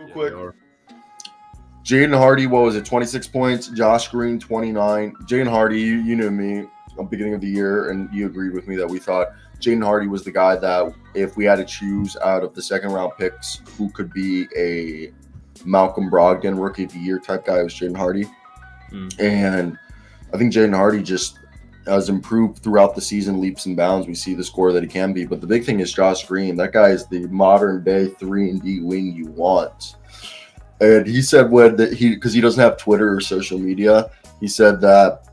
Yeah, quick. they are. Jaden Hardy, what was it? 26 points. Josh Green, 29. Jaden Hardy, you knew me at the beginning of the year, and you agreed with me that we thought Jaden Hardy was the guy that if we had to choose out of the second round picks who could be a Malcolm Brogdon Rookie of the Year type guy, it was Jaden Hardy. And I think Jaden Hardy just has improved throughout the season, leaps and bounds. We see the scorer that he can be. But the big thing is Josh Green. That guy is the modern day 3-and-D wing you want. And he said because he doesn't have Twitter or social media, he said that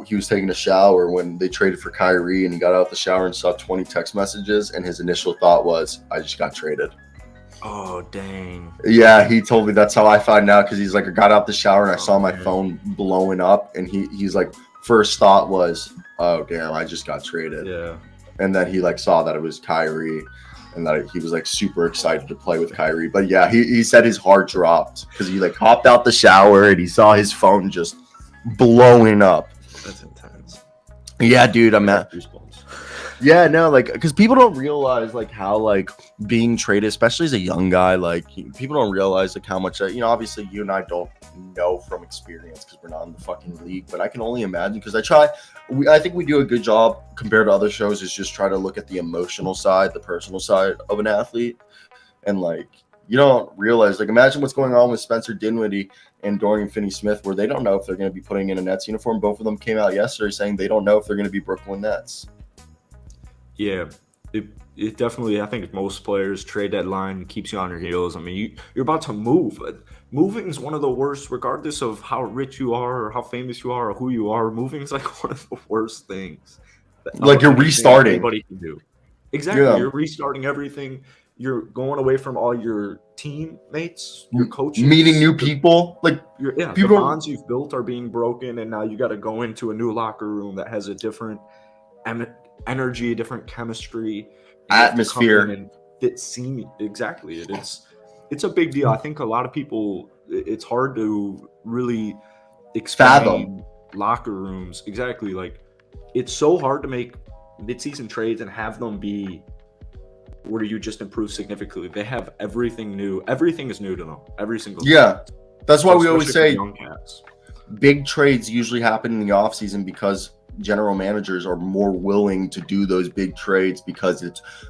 he was taking a shower when they traded for Kyrie, and he got out the shower and saw 20 text messages, and his initial thought was, I just got traded. Oh, dang. Yeah, he told me that's how I found out, because he's like, I got out the shower and I saw my phone blowing up, and he's like, first thought was, oh, damn, I just got traded. Yeah. And then he like saw that it was Kyrie, and that he was like super excited to play with Kyrie. But yeah, he said his heart dropped because he like hopped out the shower and he saw his phone just blowing up. That's intense. Yeah, dude, I'm at. Goosebumps. Yeah, no, like, because people don't realize like how like being traded, especially as a young guy, like people don't realize like how much obviously you and I don't know from experience because we're not in the fucking league, but I can only imagine because I think we do a good job compared to other shows is just try to look at the emotional side, the personal side of an athlete, and like you don't realize like imagine what's going on with Spencer Dinwiddie and Dorian Finney-Smith, where they don't know if they're going to be putting in a Nets uniform. Both of them came out yesterday saying they don't know if they're going to be Brooklyn Nets. Yeah, it definitely, I think most players, trade deadline keeps you on your heels. I mean, you're about to move. Moving is one of the worst, regardless of how rich you are or how famous you are or who you are. Moving is like one of the worst things. Like you're restarting. Anybody can do. Exactly. Yeah. You're restarting everything. You're going away from all your teammates, your coaches. Meeting new people. Like the bonds you've built are being broken, and now you got to go into a new locker room that has a different energy, a different chemistry, atmosphere, and exactly. It's a big deal. I think a lot of people, it's hard to really explain locker rooms. Exactly, like it's so hard to make mid-season trades and have them be where you just improve significantly. They have everything new. Everything is new to them. Every single thing. That's why we always say young cats. Big trades usually happen in the offseason because general managers are more willing to do those big trades because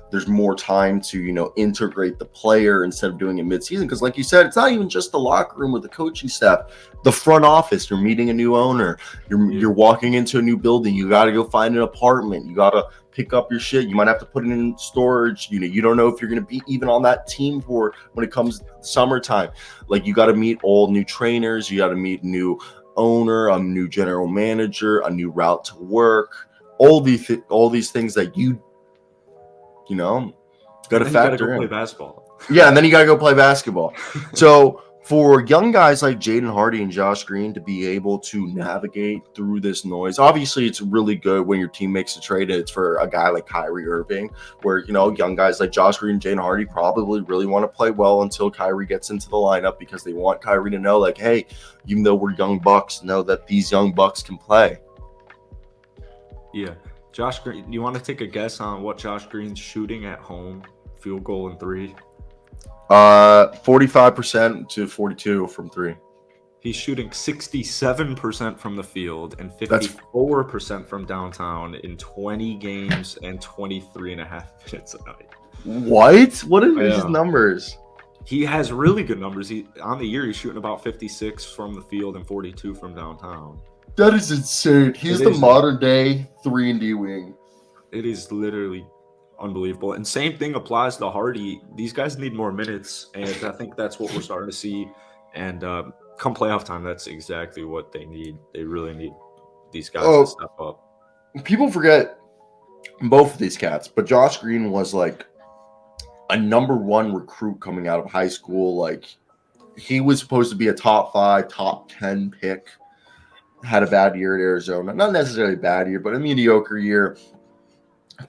there's more time to integrate the player instead of doing it mid-season, because like you said, it's not even just the locker room or the coaching staff, the front office. You're meeting a new owner, you're walking into a new building, you got to go find an apartment, you got to pick up your shit, you might have to put it in storage, you don't know if you're going to be even on that team for when it comes to summertime. Like you got to meet all new trainers, you got to meet new owner, a new general manager, a new route to work, all these things that you got to factor in. Play basketball. Yeah, and then you got to go play basketball. So for young guys like Jaden Hardy and Josh Green to be able to navigate through this noise, obviously it's really good when your team makes a trade and it's for a guy like Kyrie Irving, where young guys like Josh Green and Jaden Hardy probably really want to play well until Kyrie gets into the lineup, because they want Kyrie to know, like, hey, even though we're young bucks, know that these young bucks can play. Yeah. Josh Green, you want to take a guess on what Josh Green's shooting at home, field goal and three? 45% to 42% from three. He's shooting 67% from the field and 54% from downtown in 20 games and 23 and a half minutes a night. What are his numbers? He has really good numbers. On the year, he's shooting about 56 from the field and 42 from downtown. That is insane. He's the modern day 3-and-D wing. It is literally unbelievable. And same thing applies to Hardy. These guys need more minutes, and I think that's what we're starting to see. And come playoff time, that's exactly what they need. They really need these guys to step up. People forget both of these cats, but Josh Green was like a number one recruit coming out of high school. Like he was supposed to be a top 5, top 10 pick. Had a bad year at Arizona. Not necessarily a bad year, but a mediocre year.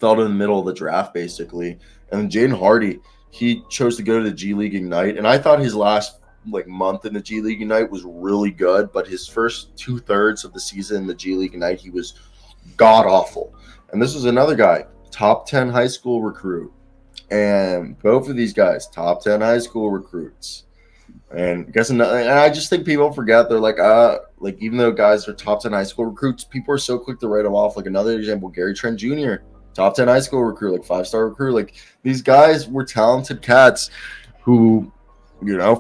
Fell in the middle of the draft, basically. And Jaden Hardy, he chose to go to the G League Ignite. And I thought his last month in the G League Ignite was really good, but his first 2/3 of the season in the G League Ignite, he was god-awful. And this was another guy, top 10 high school recruit. And both of these guys, top 10 high school recruits. And I guess and I just think people forget they're like even though guys are top 10 high school recruits, people are so quick to write them off. Like another example, Gary Trent Jr., top 10 high school recruit, like 5-star recruit. Like these guys were talented cats who,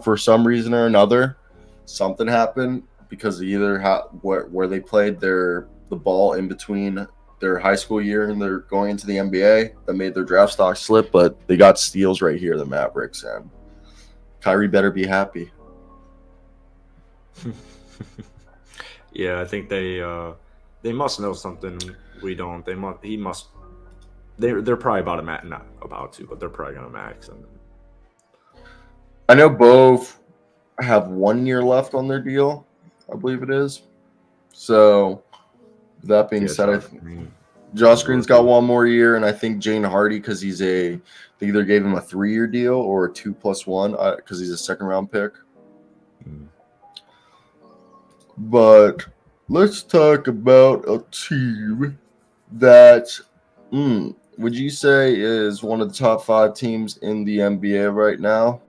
for some reason or another, something happened because either where they played the ball in between their high school year and they're going into the NBA that made their draft stock slip, but they got steals right here, the Mavericks, and Kyrie better be happy. Yeah, I think they must know something we don't. They're probably about to max, not about to, but they're probably gonna max. And I know both have 1 year left on their deal, I believe it is. So that being said, Josh Green's got 1 more year, and I think Jaden Hardy, because they either gave him a 3-year deal or a 2+1 because he's a second-round pick. But let's talk about a team that would you say is one of the top 5 teams in the NBA right now?